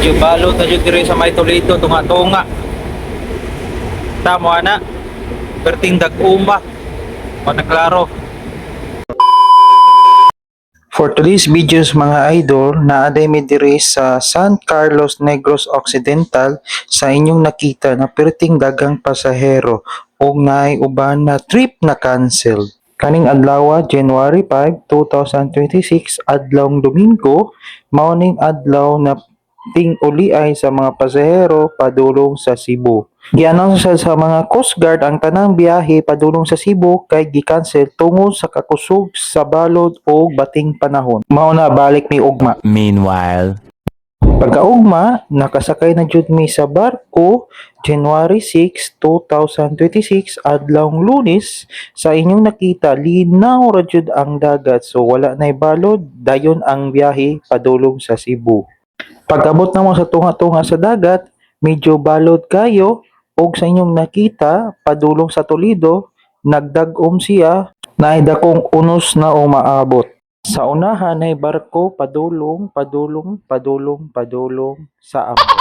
Medyo balot na dyan dire sa may Toledo, tunga-tunga. Tamo na. Perting dag-uma. Panaklaro. For today's videos mga idol, naaday mi diri sa San Carlos Negros Occidental sa inyong nakita na perting dagang pasahero o naay uban na trip na cancel. Kaning adlaw January 5, 2026 adlawng Domingo, mauning adlaw na ting-uliay sa mga pasahero padulong sa Cebu. Gi-announce sa mga Coast Guard ang tanang biyahe padulong sa Cebu kay gi-cancel tungod sa kakusog sa balod o bating panahon. Mao na balik ni ugma. Meanwhile, Pagkaugma, nakasakay na jud mi sa barko January 6, 2026 adlawng Lunes. Sa inyong nakita, linaw ra jud ang dagat so wala nay balod, dayon ang biyahe padulong sa Cebu. Pag-abot namo sa tunga-tunga sa dagat, medyo balod kayo og sa inyong nakita padulong sa Toledo, nagdag-om siya na dakong unos na umaabot. Sa unahan ay barko padulong sa abot.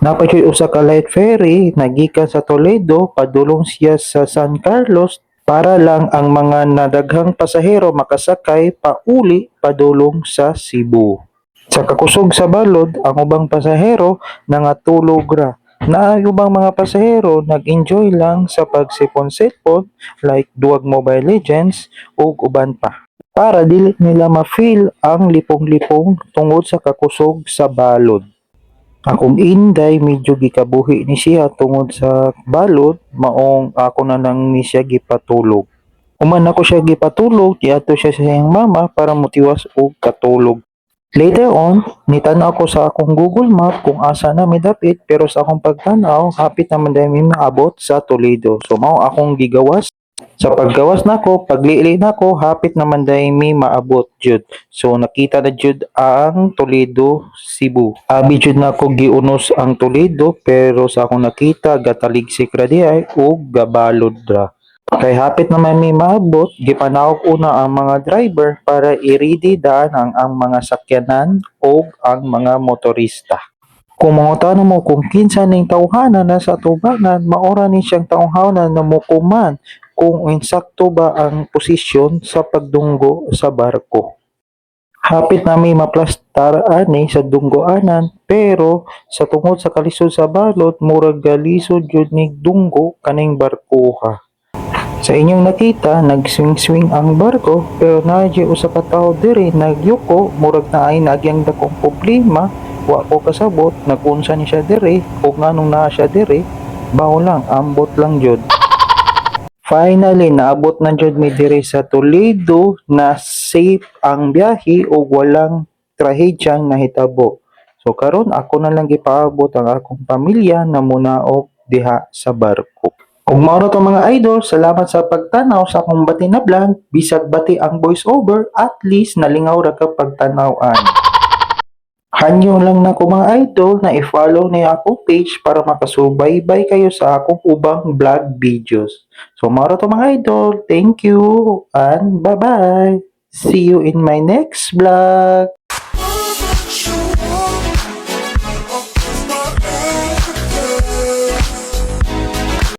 Napay usa ka light ferry nagikan sa Toledo padulong siya sa San Carlos para lang ang mga nadaghang pasahero makasakay pauli padulong sa Cebu. Sa kakusog sa balod, ang ubang pasahero nangatulog ra. Na ubang mga pasahero nag-enjoy lang sa pagsipon-sipon like duwag Mobile Legends ug uban pa. Para dili nila ma-feel ang lipong-lipong tungod sa kakusog sa balod. Akong inday medyo gikabuhi ni siya tungod sa balod, maong ako na lang ni siya gipatulog. Uman ako siya gipatulog, diadto siya sa iyang mama para motiwas og katulog. Later on, nitanaw ko sa akong Google Map kung asa na may dapit pero sa akong pagtanaw, hapit naman dahil may maabot sa Toledo. So mao akong gigawas. Sa paggawas nako, paglili nako, hapit naman dahil may maabot jud. So nakita na jud ang Toledo, Cebu. Abi jud nako giunos ang Toledo pero sa akong nakita gataligsik ra diay ug gabalod ra. Kay hapit naman may maabot, gipanawag una ang mga driver para i-ready daan ang mga sakyanan o ang mga motorista. Kung mangutan mo kung kinsa ning tawhanan na sa tubangan, maora ni siyang tawhanan na mukuman kung insakto ba ang posisyon sa pagdunggo sa barko. Hapit na may maplastar ani sa dunggoanan pero sa tungod sa kalisod sa balot murag galisod jud ni dunggo kaning barkoha. Sa inyong nakita, nag-swing-swing ang barko pero nadya usa ka tawo diri nagyuko murag naay nagyang dakong problema, wa ko kasabot nagunsa ni siya diri ug nganong naa siya diri, bawo lang ambot lang jud. Finally, naabot na jud mi diri sa Toledo na safe ang biyahe ug walang trahedyang nahitabo. So karon ako na lang gipaabot ang akong pamilya na munaog diha sa barko. Kung mao na to mga idol, salamat sa pagtanaw sa akong bati na vlog. Bisag bati ang voice over, at least nalingaw ra ka pagtanaw-an. Hanyo lang na ko mga idol na i-follow na akong page para makasubaybay kayo sa akong ubang vlog videos. So mao na to mga idol, thank you and bye-bye. See you in my next vlog.